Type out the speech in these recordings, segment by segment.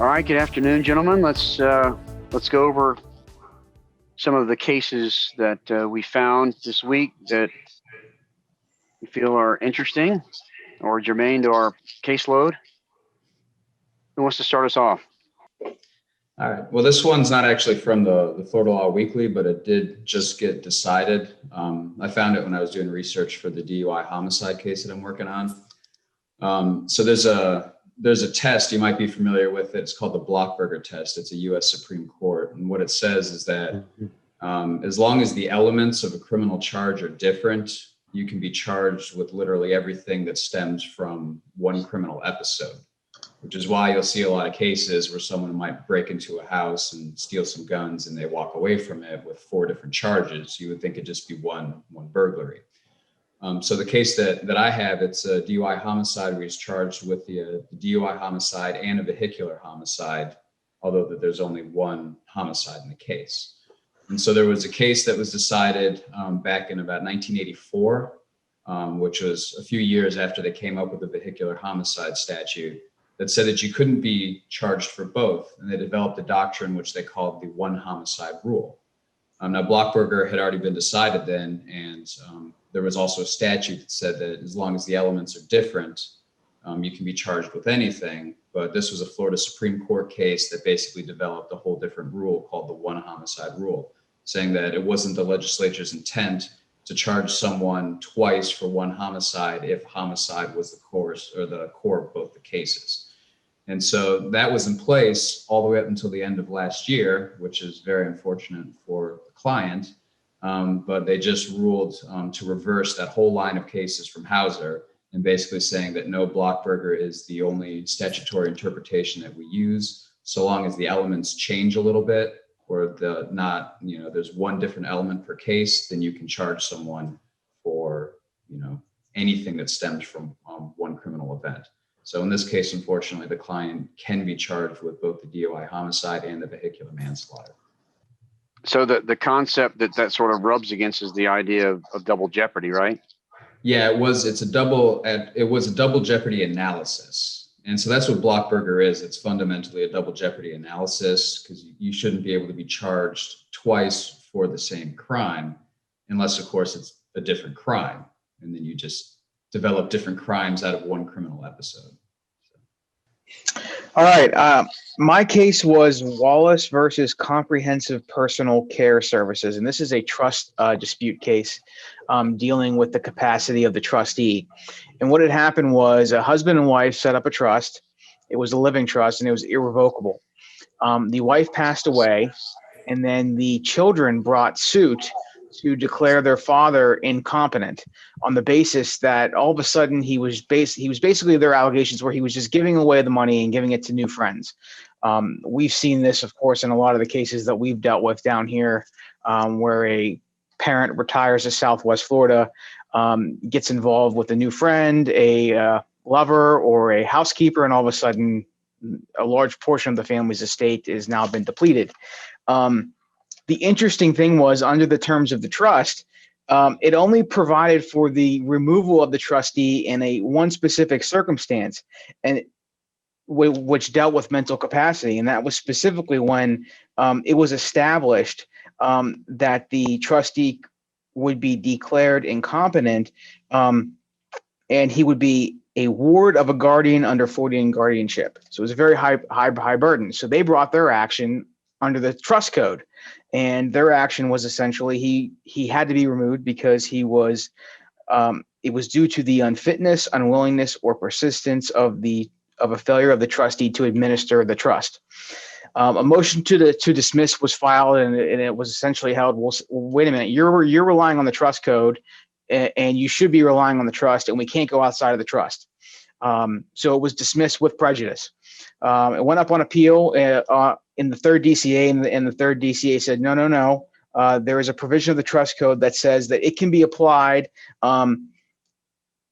All right, good afternoon, gentlemen. Let's go over some of the cases that we found this week that we feel are interesting or germane to our caseload. Who wants to start us off? All right. Well, this one's not actually from the Florida Law Weekly, but it did just get decided. I found it when I was doing research for the DUI homicide case that I'm working on. So there's a test, you might be familiar with it. It's called the Blockberger test. It's a U.S. Supreme Court. And what it says is that as long as the elements of a criminal charge are different, you can be charged with literally everything that stems from one criminal episode, which is why you'll see a lot of cases where someone might break into a house and steal some guns and they walk away from it with 4 different charges. You would think it'd just be one burglary. So the case that I have, it's a DUI homicide where he's charged with the DUI homicide and a vehicular homicide, although that there's only one homicide in the case. And so there was a case that was decided back in about 1984, which was a few years after they came up with the vehicular homicide statute, that said that you couldn't be charged for both. And they developed a doctrine which they called the one homicide rule. Now, Blockberger had already been decided then, and there was also a statute that said that as long as the elements are different, you can be charged with anything. But this was a Florida Supreme Court case that basically developed a whole different rule called the one homicide rule, saying that it wasn't the legislature's intent to charge someone twice for one homicide if homicide was the core of both the cases. And so that was in place all the way up until the end of last year, which is very unfortunate for the client. But they just ruled to reverse that whole line of cases from Hauser and basically saying that no, Blockberger is the only statutory interpretation that we use, so long as the elements change a little bit or there's one different element per case, then you can charge someone for, anything that stems from one criminal event. So in this case, unfortunately, the client can be charged with both the DUI homicide and the vehicular manslaughter. So the concept that sort of rubs against is the idea of double jeopardy, right? Yeah, it was a double jeopardy analysis. And so that's what Blockberger is. It's fundamentally a double jeopardy analysis because you shouldn't be able to be charged twice for the same crime unless, of course, it's a different crime. And then you just develop different crimes out of one criminal episode. All right. My case was Wallace versus Comprehensive Personal Care Services. And this is a trust dispute case dealing with the capacity of the trustee. And what had happened was a husband and wife set up a trust. It was a living trust and it was irrevocable. The wife passed away, and then the children brought suit to declare their father incompetent on the basis that all of a sudden he was basically, their allegations where he was just giving away the money and giving it to new friends. We've seen this, of course, in a lot of the cases that we've dealt with down here, where a parent retires to Southwest Florida, gets involved with a new friend, a lover, or a housekeeper, and all of a sudden a large portion of the family's estate is now been depleted. The interesting thing was, under the terms of the trust, it only provided for the removal of the trustee in one specific circumstance, and which dealt with mental capacity. And that was specifically when it was established that the trustee would be declared incompetent, and he would be a ward of a guardian under 40 guardianship. So it was a very high burden. So they brought their action under the trust code. And their action was essentially he had to be removed because he was it was due to the unfitness, unwillingness, or persistence of a failure of the trustee to administer the trust. A motion to dismiss was filed, and it was essentially held. Well, wait a minute, you're relying on the trust code, and you should be relying on the trust, and we can't go outside of the trust. So it was dismissed with prejudice. It went up on appeal in the third DCA, and the third DCA said, no. There is a provision of the trust code that says that it can be applied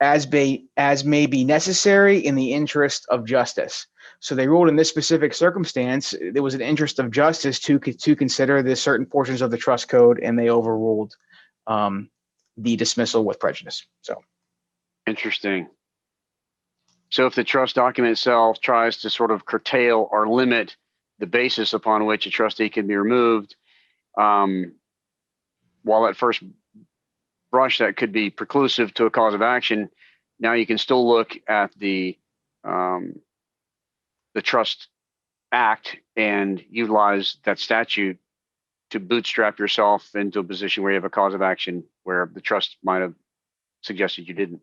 as may be necessary in the interest of justice. So they ruled in this specific circumstance, there was an interest of justice to consider the certain portions of the trust code, and they overruled the dismissal with prejudice. So interesting. So if the trust document itself tries to sort of curtail or limit the basis upon which a trustee can be removed, while at first brush that could be preclusive to a cause of action, now you can still look at the Trust Act and utilize that statute to bootstrap yourself into a position where you have a cause of action where the trust might have suggested you didn't.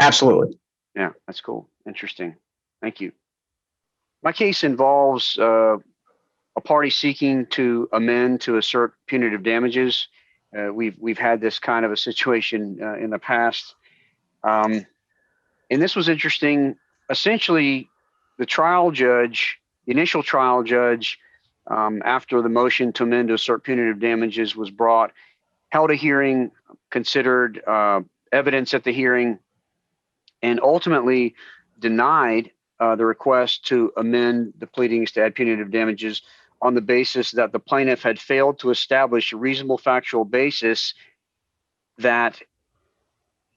Absolutely. Yeah, that's cool. Interesting. Thank you. My case involves a party seeking to amend to assert punitive damages. We've had this kind of a situation in the past, and this was interesting. Essentially, the initial trial judge, after the motion to amend to assert punitive damages was brought, held a hearing, considered evidence at the hearing, and ultimately denied the request to amend the pleadings to add punitive damages on the basis that the plaintiff had failed to establish a reasonable factual basis that,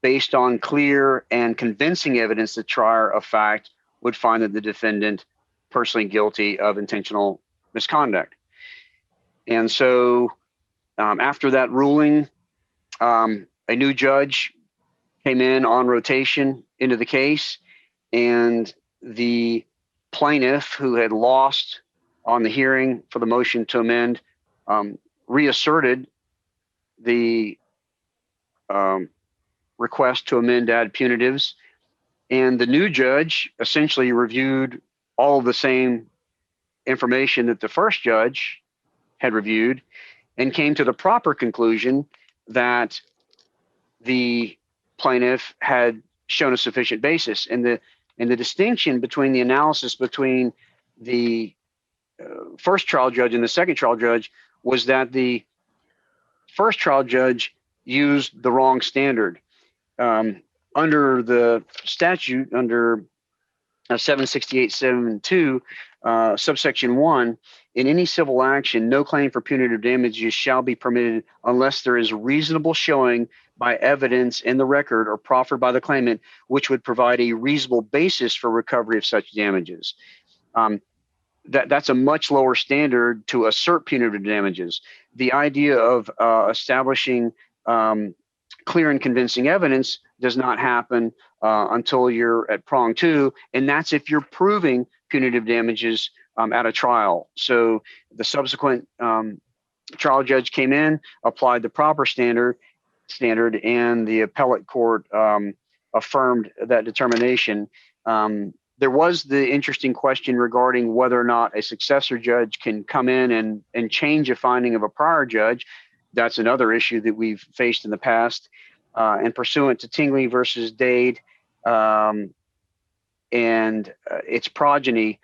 based on clear and convincing evidence, the trier of fact would find that the defendant personally guilty of intentional misconduct. And so after that ruling, a new judge came in on rotation into the case, and the plaintiff, who had lost on the hearing for the motion to amend, reasserted the request to amend to add punitives, and the new judge essentially reviewed all of the same information that the first judge had reviewed and came to the proper conclusion that the plaintiff had shown a sufficient basis. And the distinction between the analysis between the first trial judge and the second trial judge was that the first trial judge used the wrong standard. Under the statute, under 768.7.2, subsection 1, in any civil action, no claim for punitive damages shall be permitted unless there is reasonable showing by evidence in the record or proffered by the claimant, which would provide a reasonable basis for recovery of such damages. That's a much lower standard to assert punitive damages. The idea of establishing clear and convincing evidence does not happen until you're at prong 2, and that's if you're proving punitive damages at a trial. So the subsequent trial judge came in, applied the proper standard, and the appellate court affirmed that determination. There was the interesting question regarding whether or not a successor judge can come in and change a finding of a prior judge. That's another issue that we've faced in the past. And pursuant to Tingley versus Dade and its progeny,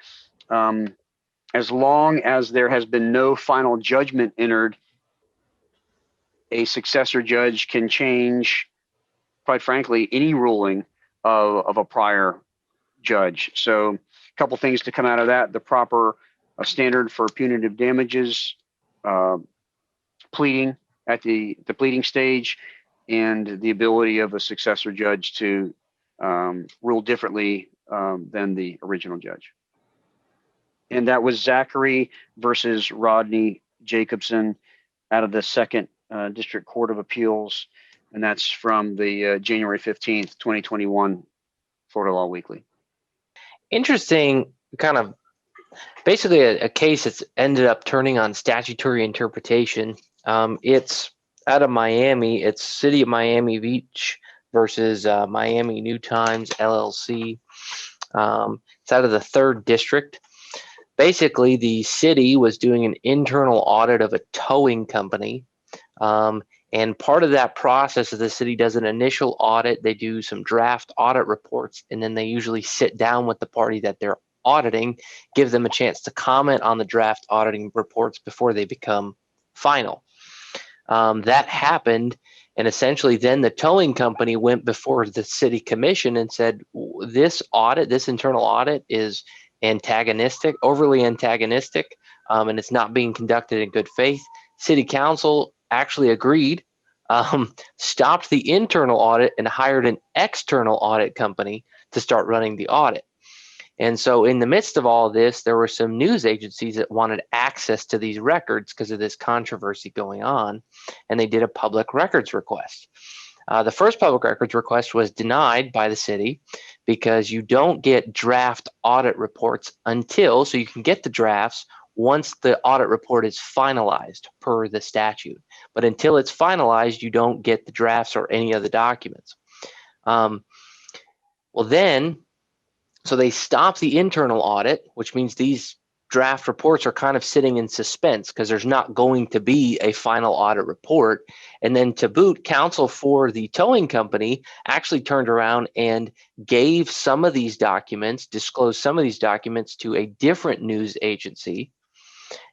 as long as there has been no final judgment entered, a successor judge can change, quite frankly, any ruling of a prior judge. So a couple things to come out of that: the proper standard for punitive damages pleading at the pleading stage, and the ability of a successor judge to rule differently than the original judge. And that was Zachary versus Rodney Jacobson out of the Second District Court of Appeals, and that's from the January 15th, 2021 Florida Law Weekly. Interesting, kind of basically a case that's ended up turning on statutory interpretation. It's out of Miami. It's City of Miami Beach versus Miami New Times LLC. It's out of the 3rd District. Basically, the city was doing an internal audit of a towing company. And part of that process is the city does an initial audit. They do some draft audit reports, and then they usually sit down with the party that they're auditing, give them a chance to comment on the draft auditing reports before they become final. That happened, and essentially then the towing company went before the city commission and said, this internal audit is overly antagonistic, and it's not being conducted in good faith. City council actually agreed, stopped the internal audit and hired an external audit company to start running the audit. And so in the midst of all this, there were some news agencies that wanted access to these records because of this controversy going on, and they did a public records request. The first public records request was denied by the city because you don't get draft audit reports until, so you can get the drafts once the audit report is finalized per the statute. But until it's finalized, you don't get the drafts or any of the documents. So they stopped the internal audit, which means these draft reports are kind of sitting in suspense because there's not going to be a final audit report. And then to boot, counsel for the towing company actually turned around and gave some of these documents, disclosed some of these documents to a different news agency.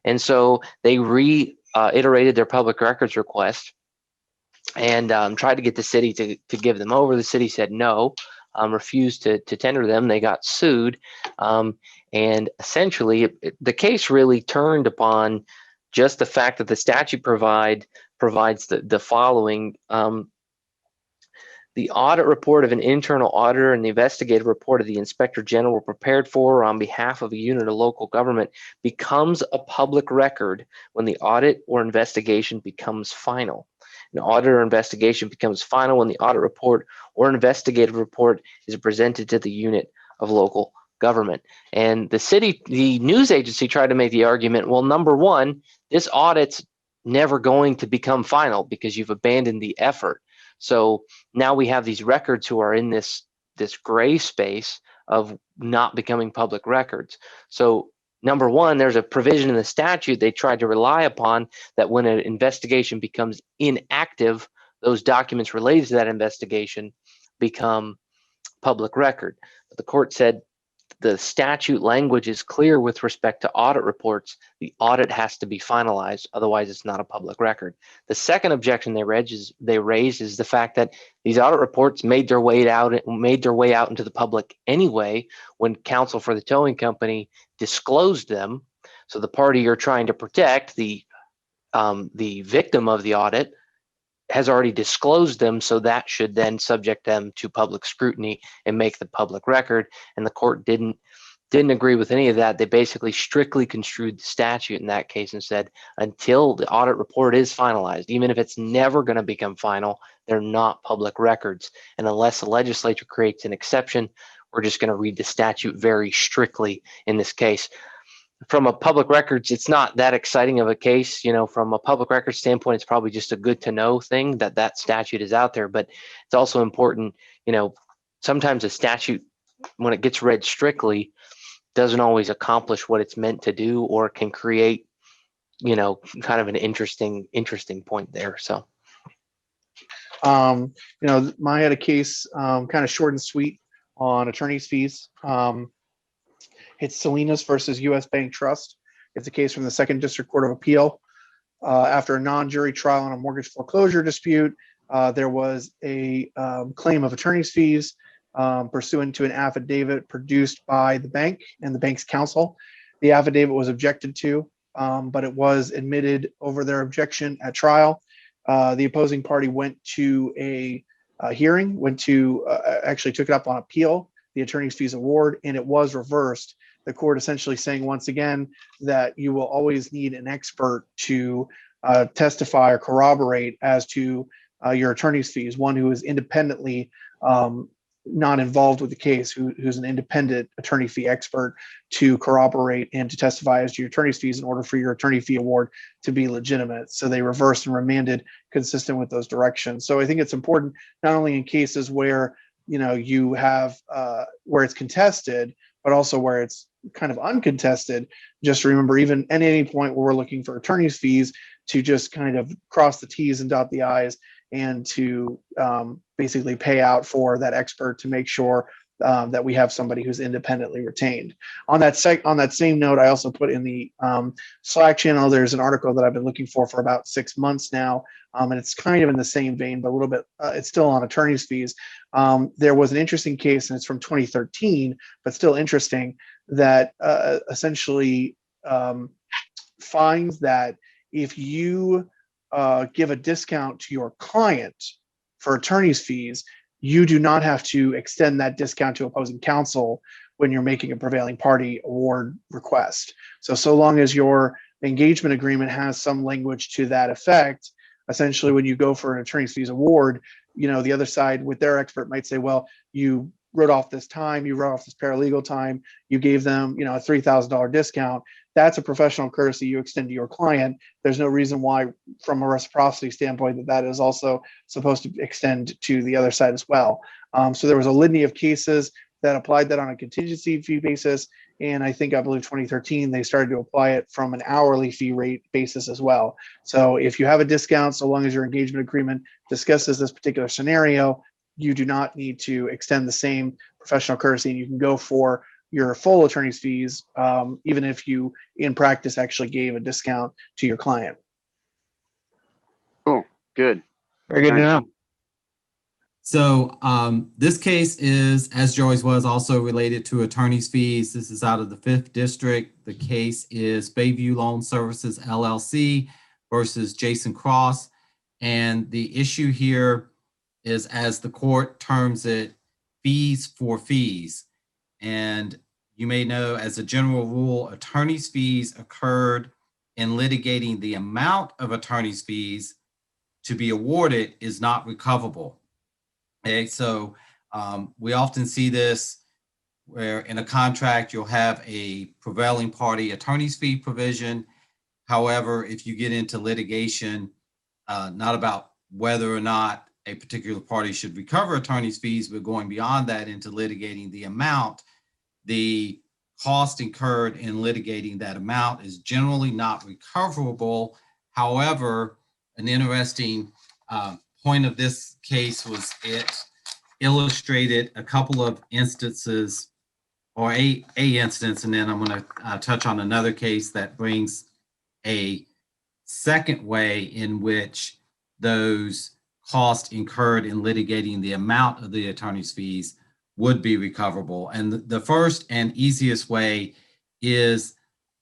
And so they reiterated their public records request and tried to get the city to give them over. The city said no. Refused to tender them. They got sued. And essentially, the case really turned upon just the fact that the statute provides the following. The audit report of an internal auditor and the investigative report of the inspector general prepared for or on behalf of a unit of local government becomes a public record when the audit or investigation becomes final. An audit or investigation becomes final when the audit report or investigative report is presented to the unit of local government. And the news agency tried to make the argument, well, number one, this audit's never going to become final because you've abandoned the effort. So now we have these records who are in this gray space of not becoming public records. So number one, there's a provision in the statute they tried to rely upon that when an investigation becomes inactive, those documents related to that investigation become public record. But the court said the statute language is clear with respect to audit reports. The audit has to be finalized, otherwise it's not a public record. The second objection they raised is the fact that these audit reports made their way out into the public anyway when counsel for the towing company disclosed them. So the party you're trying to protect, the victim of the audit, has already disclosed them, so that should then subject them to public scrutiny and make the public record. And the court didn't agree with any of that. They basically strictly construed the statute in that case and said until the audit report is finalized, even if it's never going to become final, they're not public records. And unless the legislature creates an exception, we're just going to read the statute very strictly in this case. From a public records, it's not that exciting of a case. From a public records standpoint, it's probably just a good to know thing that statute is out there. But it's also important, sometimes a statute, when it gets read strictly, doesn't always accomplish what it's meant to do, or can create, kind of an interesting point there. So, I had a case kind of short and sweet on attorney's fees. It's Salinas versus U.S. Bank Trust. It's a case from the Second District Court of Appeal. After a non-jury trial on a mortgage foreclosure dispute, there was a claim of attorney's fees pursuant to an affidavit produced by the bank and the bank's counsel. The affidavit was objected to, but it was admitted over their objection at trial. The opposing party went to a hearing, actually took it up on appeal, the attorney's fees award, and it was reversed. The court essentially saying once again that you will always need an expert to testify or corroborate as to your attorney's fees, one who is independently not involved with the case, who's an independent attorney fee expert to corroborate and to testify as to your attorney's fees in order for your attorney fee award to be legitimate. So they reversed and remanded consistent with those directions. So I think it's important, not only in cases where you have where it's contested, but also where it's kind of uncontested, just remember, even at any point where we're looking for attorney's fees, to just kind of cross the T's and dot the I's, and to basically pay out for that expert to make sure that we have somebody who's independently retained. On that same note, I also put in the Slack channel, there's an article that I've been looking for about 6 months now, and it's kind of in the same vein, but a little bit, it's still on attorney's fees. There was an interesting case, and it's from 2013, but still interesting, that essentially finds that if you give a discount to your client for attorney's fees, you do not have to extend that discount to opposing counsel when you're making a prevailing party award request. So long as your engagement agreement has some language to that effect, essentially when you go for an attorney's fees award, the other side with their expert might say, well, you wrote off this time, you wrote off this paralegal time, you gave them, a $3,000 discount. That's a professional courtesy you extend to your client. There's no reason why, from a reciprocity standpoint, that is also supposed to extend to the other side as well. So there was a litany of cases that applied that on a contingency fee basis. And I believe 2013, they started to apply it from an hourly fee rate basis as well. So if you have a discount, so long as your engagement agreement discusses this particular scenario, you do not need to extend the same professional courtesy, and you can go for your full attorney's fees, even if you in practice actually gave a discount to your client. Cool. Good. Very good to Nice. know. So this case is, as Joey's was, also related to attorney's fees. This is out of the 5th District. The case is Bayview Loan Services, LLC versus Jason Cross. And the issue here is, as the court terms it, fees for fees. And you may know, as a general rule, attorney's fees occurred in litigating the amount of attorney's fees to be awarded is not recoverable. Okay, so we often see this where in a contract you'll have a prevailing party attorney's fee provision. However, if you get into litigation, not about whether or not a particular party should recover attorney's fees, but going beyond that into litigating the amount, the cost incurred in litigating that amount is generally not recoverable. However, an interesting point of this case was it illustrated a couple of instances, or a instance, and then I'm going to touch on another case that brings a second way in which those costs incurred in litigating the amount of the attorney's fees would be recoverable. And the first and easiest way is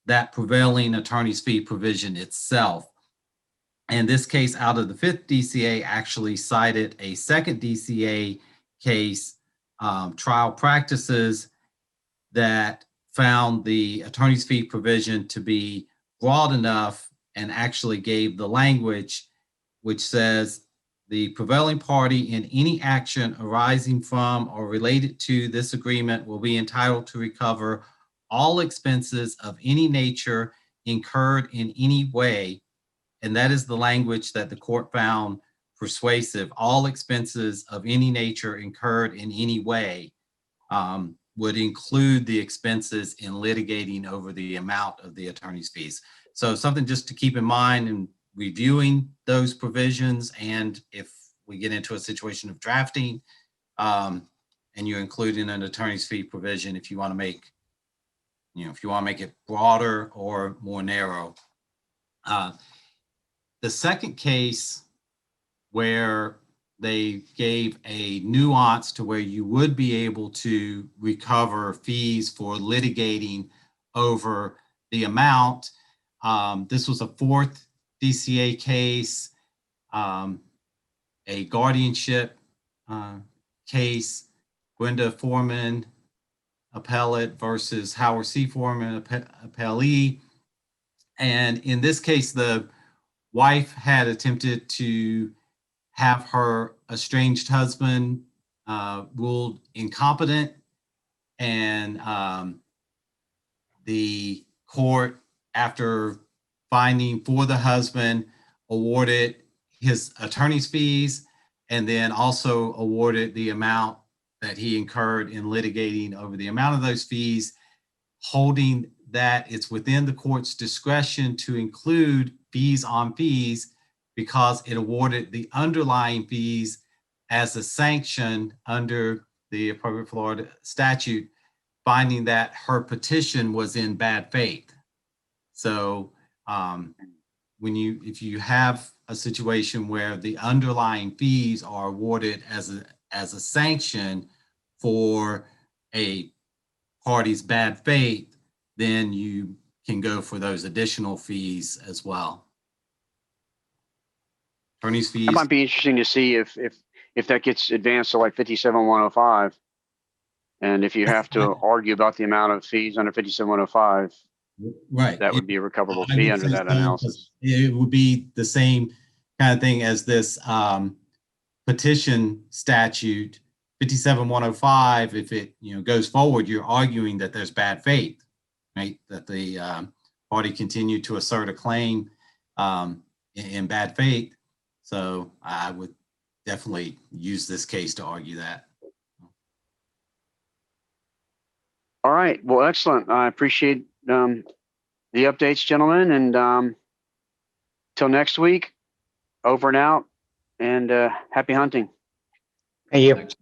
that prevailing attorney's fee provision itself. And this case out of the 5th DCA actually cited a 2nd DCA case, trial practices, that found the attorney's fee provision to be broad enough and actually gave the language which says the prevailing party in any action arising from or related to this agreement will be entitled to recover all expenses of any nature incurred in any way. And that is the language that the court found persuasive. All expenses of any nature incurred in any way would include the expenses in litigating over the amount of the attorney's fees. So something just to keep in mind in reviewing those provisions, and if we get into a situation of drafting and you're including an attorney's fee provision, if you want to make, if you want to make it broader or more narrow. The second case where they gave a nuance to where you would be able to recover fees for litigating over the amount. This was a 4th DCA case, a guardianship case, Gwenda Foreman appellate versus Howard C. Foreman appellee. And in this case, the wife had attempted to have her estranged husband ruled incompetent, and the court, after finding for the husband, awarded his attorney's fees and then also awarded the amount that he incurred in litigating over the amount of those fees, holding that it's within the court's discretion to include fees on fees because it awarded the underlying fees as a sanction under the appropriate Florida statute, finding that her petition was in bad faith. So if you have a situation where the underlying fees are awarded as a sanction for a party's bad faith, then you can go for those additional fees as well. Attorney's fees. That might be interesting to see if if that gets advanced to like 57,105, and if you have to argue about the amount of fees under 57,105, Right. that would be a recoverable I fee would under say that so, 'cause analysis. it would be the same kind of thing as this petition statute 57,105. If it goes forward, you're arguing that there's bad faith, right? That the party continued to assert a claim in bad faith. So I would definitely use this case to argue that. All right. Well, excellent. I appreciate the updates, gentlemen. And till next week, over and out, and happy hunting. Thank you. Thanks.